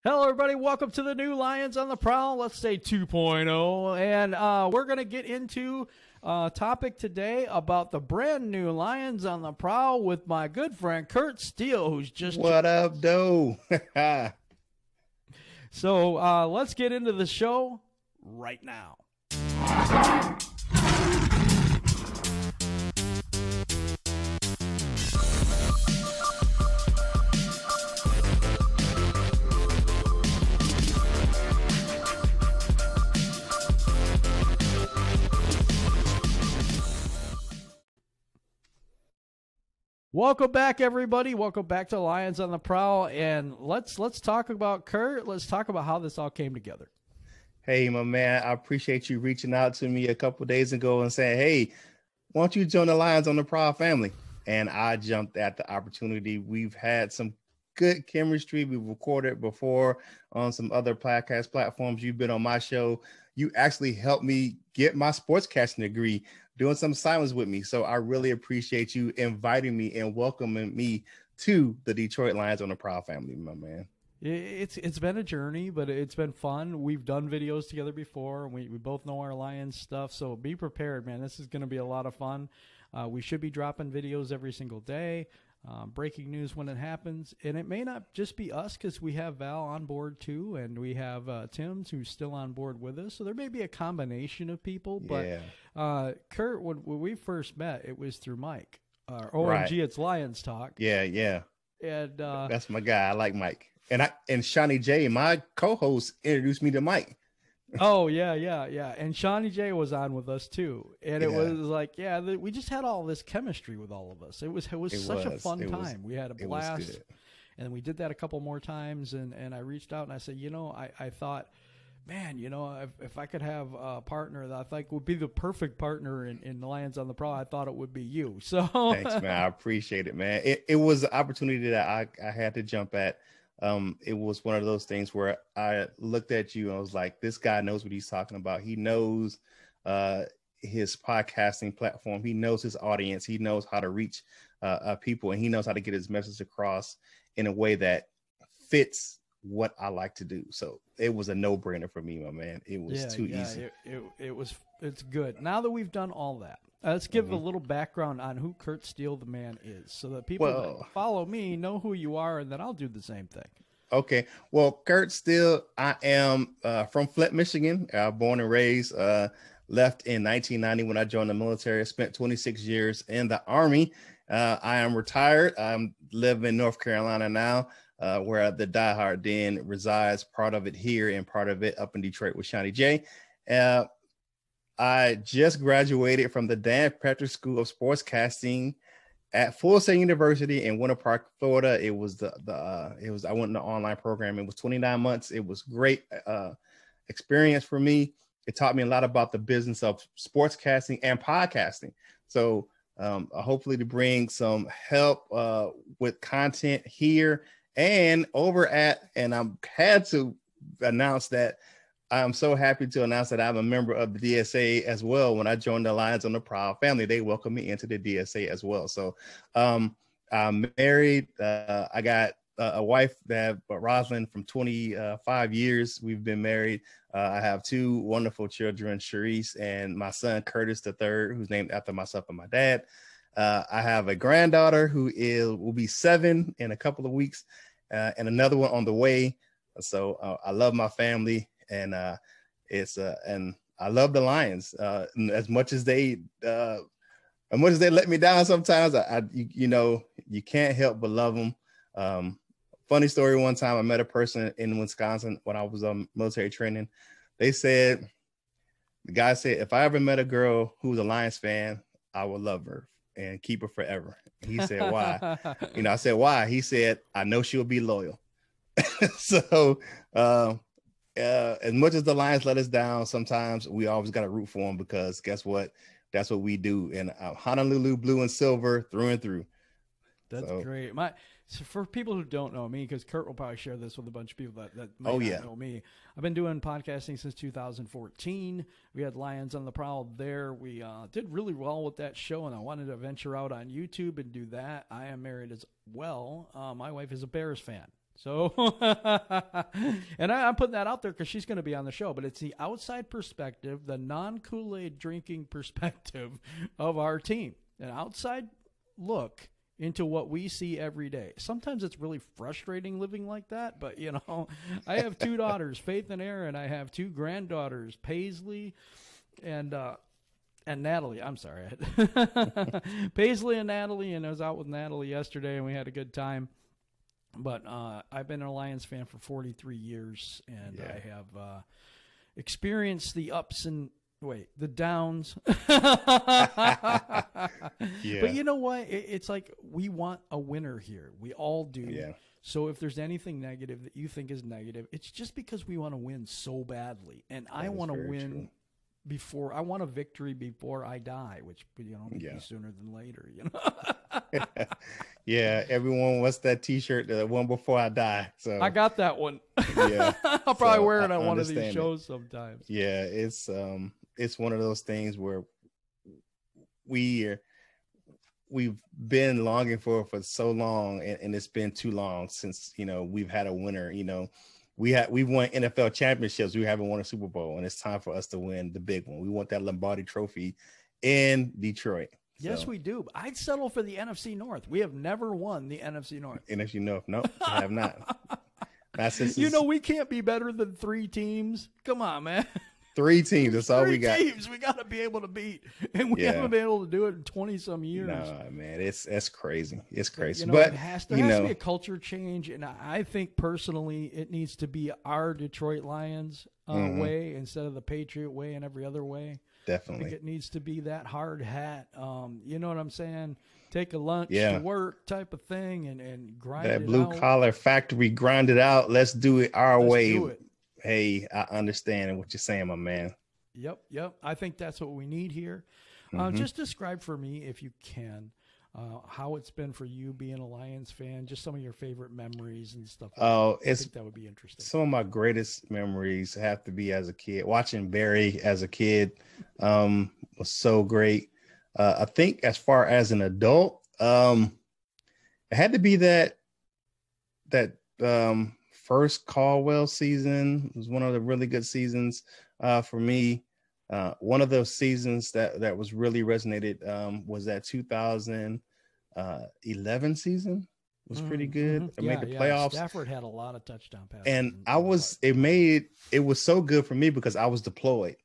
Hello, everybody. Welcome to the new Lions on the Prowl. Let's say 2.0. And we're going to get into a topic today about the brand new Lions on the Prowl with my good friend Curt Steele, who's just... What up, though? So let's get into the show right now. Welcome back, everybody. Welcome back to Lions on the Prowl, and let's talk about Curt. Let's talk about how this all came together. Hey, my man, I appreciate you reaching out to me a couple days ago and saying, hey, why don't you join the Lions on the Prowl family? And I jumped at the opportunity. We've had some good chemistry. We've recorded before on some other podcast platforms. You've been on my show. You actually helped me get my sportscasting degree, doing some assignments with me. So I really appreciate you inviting me and welcoming me to the Detroit Lions on the Prowl family, my man. It's been a journey, but it's been fun. We've done videos together before. We both know our Lions stuff, so be prepared, man. This is going to be a lot of fun. We should be dropping videos every single day, breaking news when it happens. And it may not just be us because we have Val on board too, and we have Tim's who's still on board with us. So there may be a combination of people. But Curt, when we first met, it was through Mike. OMG, right. It's Lions Talk. Yeah. And that's my guy. I like Mike. And Shawnee J, my co-host, introduced me to Mike. Oh, yeah. And Shawnee J was on with us, too. And it was like, we just had all this chemistry with all of us. It was such a fun time. We had a blast. And we did that a couple more times. And I reached out and I said, I thought, man, if I could have a partner that I think would be the perfect partner in the Lions on the Prowl, I thought it would be you. So thanks, man. I appreciate it, man. It was an opportunity that I had to jump at. It was one of those things where I looked at you and I was like, this guy knows what he's talking about. He knows his podcasting platform. He knows his audience. He knows how to reach people, and he knows how to get his message across in a way that fits what I like to do. So it was a no-brainer for me, my man. It was too easy. It's good. Now that we've done all that, let's give a little background on who Curt Steele the man is, so that people that follow me know who you are, and then I'll do the same thing. Okay. Well, Curt Steele, I am from Flint, Michigan. Born and raised. Left in 1990 when I joined the military. I spent 26 years in the Army. I am retired. I live in North Carolina now, where the diehard den resides. Part of it here and part of it up in Detroit with Shawnee J. I just graduated from the Dan Patrick School of Sportscasting at Full Sail University in Winter Park, Florida. It was I went in the online program. It was 29 months. It was great experience for me. It taught me a lot about the business of sportscasting and podcasting. So hopefully to bring some help with content here and over at, and I had to announce that I'm so happy to announce that I'm a member of the DSA as well. When I joined the Lions on the Prowl family, they welcomed me into the DSA as well. So I'm married. I got a wife, Rosalind, from 25 years. We've been married. I have two wonderful children, Sharice and my son, Curtis III, who's named after myself and my dad. I have a granddaughter who will be 7 in a couple of weeks, and another one on the way. So I love my family. And and I love the Lions as much as they let me down sometimes. You can't help but love them. Funny story. One time I met a person in Wisconsin when I was on military training. The guy said, if I ever met a girl who was a Lions fan, I would love her and keep her forever. He said, why? I said, why? He said, I know she'll be loyal. So, as much as the Lions let us down, sometimes we always got to root for them, because guess what? That's what we do. And Honolulu blue and silver through and through. That's great. So for people who don't know me, because Curt will probably share this with a bunch of people that may not know me, I've been doing podcasting since 2014. We had Lions on the Prowl there. We did really well with that show, and I wanted to venture out on YouTube and do that. I am married as well. My wife is a Bears fan. So, and I'm putting that out there because she's going to be on the show, but it's the outside perspective, the non-Kool-Aid drinking perspective of our team, an outside look into what we see every day. Sometimes it's really frustrating living like that, but you know, I have two daughters, Faith and Erin. I have two granddaughters, Paisley and Natalie. I'm sorry. Paisley and Natalie, and I was out with Natalie yesterday and we had a good time. But I've been a Lions fan for 43 years, and I have experienced the ups and the downs. But you know what? It's like we want a winner here. We all do. Yeah. So if there's anything negative that you think is negative, it's just because we want to win so badly, and I want to win. Before I want a victory before I die, which be sooner than later, you know. Yeah, everyone wants that T-shirt, the one before I die. So I got that one. Yeah, I'll probably wear it on one of these shows sometimes. Yeah, it's one of those things where we've been longing for so long, and it's been too long since we've had a winner. We've won NFL championships. We haven't won a Super Bowl, and it's time for us to win the big one. We want that Lombardi Trophy in Detroit. Yes, we do. I'd settle for the NFC North. We have never won the NFC North. NFC North, no, I have not. We can't be better than 3 teams. Come on, man. 3 teams. That's all we got. 3 teams we got to be able to beat, and we haven't been able to do it in 20-some years. No, man, that's crazy. It's crazy. But there has to be a culture change, and I think personally it needs to be our Detroit Lions way instead of the Patriot way and every other way. Definitely. I think it needs to be that hard hat. You know what I'm saying? Take a lunch to work type of thing and grind it out. That blue collar factory, grind it out. Let's do it our way. Do it. Hey, I understand what you're saying, my man. Yep. I think that's what we need here. Just describe for me, if you can, how it's been for you being a Lions fan, just some of your favorite memories and stuff. I think that would be interesting. Some of my greatest memories have to be as a kid. Watching Barry as a kid was so great. I think as far as an adult, it had to be that first Caldwell season. It was one of the really good seasons for me. One of those seasons that was really resonated was that 2011 season. It was pretty good. I made the playoffs. Stafford had a lot of touchdown passes. And it was so good for me because I was deployed.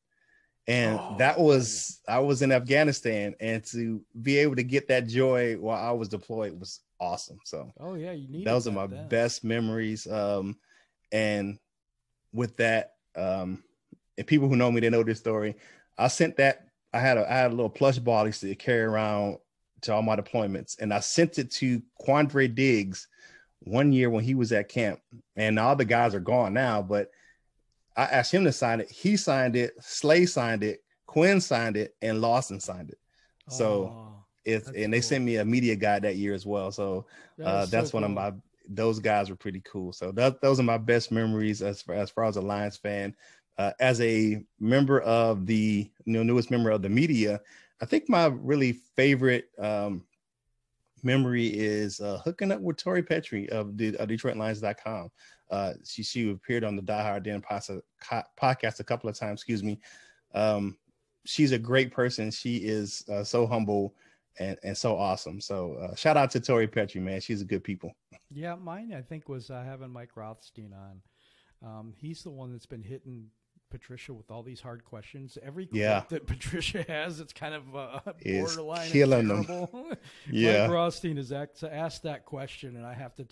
And I was in Afghanistan, and to be able to get that joy while I was deployed was awesome. So you need those are my best memories. And with that, and people who know me, they know this story. I sent that. I had a little plush ball I used to carry around to all my deployments, and I sent it to Quandre Diggs one year when he was at camp. And all the guys are gone now, but I asked him to sign it. He signed it. Slay signed it. Quinn signed it, and Lawson signed it. So they sent me a media guide that year as well. So that's one of those guys were pretty cool. So those are my best memories as far as a Lions fan. As a member of the newest member of the media, I think my really favorite memory is hooking up with Tori Petrie of DetroitLions.com. She appeared on the Die Hard Den podcast a couple of times. Excuse me. She's a great person. She is so humble and so awesome. So shout out to Tori Petrie, man. She's a good people. Yeah, mine I think was having Mike Rothstein on. He's the one that's been hitting Patricia with all these hard questions. Every clip that Patricia has, it's kind of borderline killing terrible. Them. Yeah, Mike Rothstein is asked that question, and I have to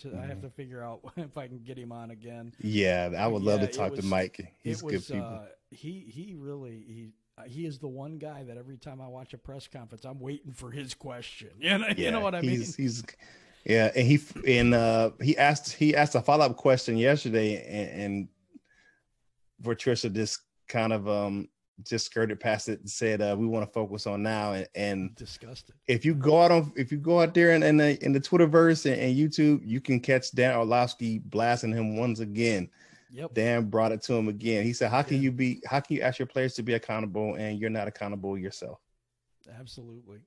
figure out if I can get him on again. Yeah, I would love to talk to Mike. He's good people. He is the one guy that every time I watch a press conference, I'm waiting for his question. You know what I mean? And he asked a follow-up question yesterday, and Patricia just kind of just skirted past it and said we want to focus on now and discussed it. If you go out there in the Twitterverse and YouTube, you can catch Dan Orlovsky blasting him once again. Yep. Dan brought it to him again. He said, how can you ask your players to be accountable and you're not accountable yourself? Absolutely.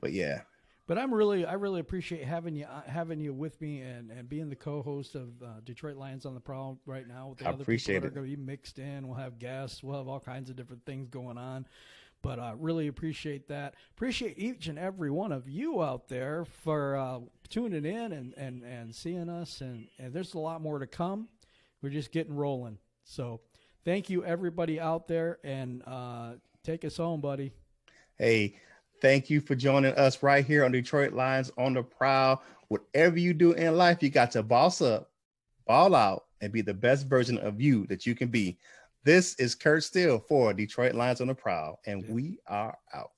But yeah. But I really appreciate having you with me and being the co-host of Detroit Lions on the Prowl right now with the other people that are going to be mixed in. We'll have guests. We'll have all kinds of different things going on. But I really appreciate that. Appreciate each and every one of you out there for tuning in and seeing us. And there's a lot more to come. We're just getting rolling. So thank you, everybody out there. And take us home, buddy. Hey, thank you for joining us right here on Detroit Lions on the Prowl. Whatever you do in life, you got to boss up, ball out, and be the best version of you that you can be. This is Curt Steele for Detroit Lions on the Prowl, and we are out.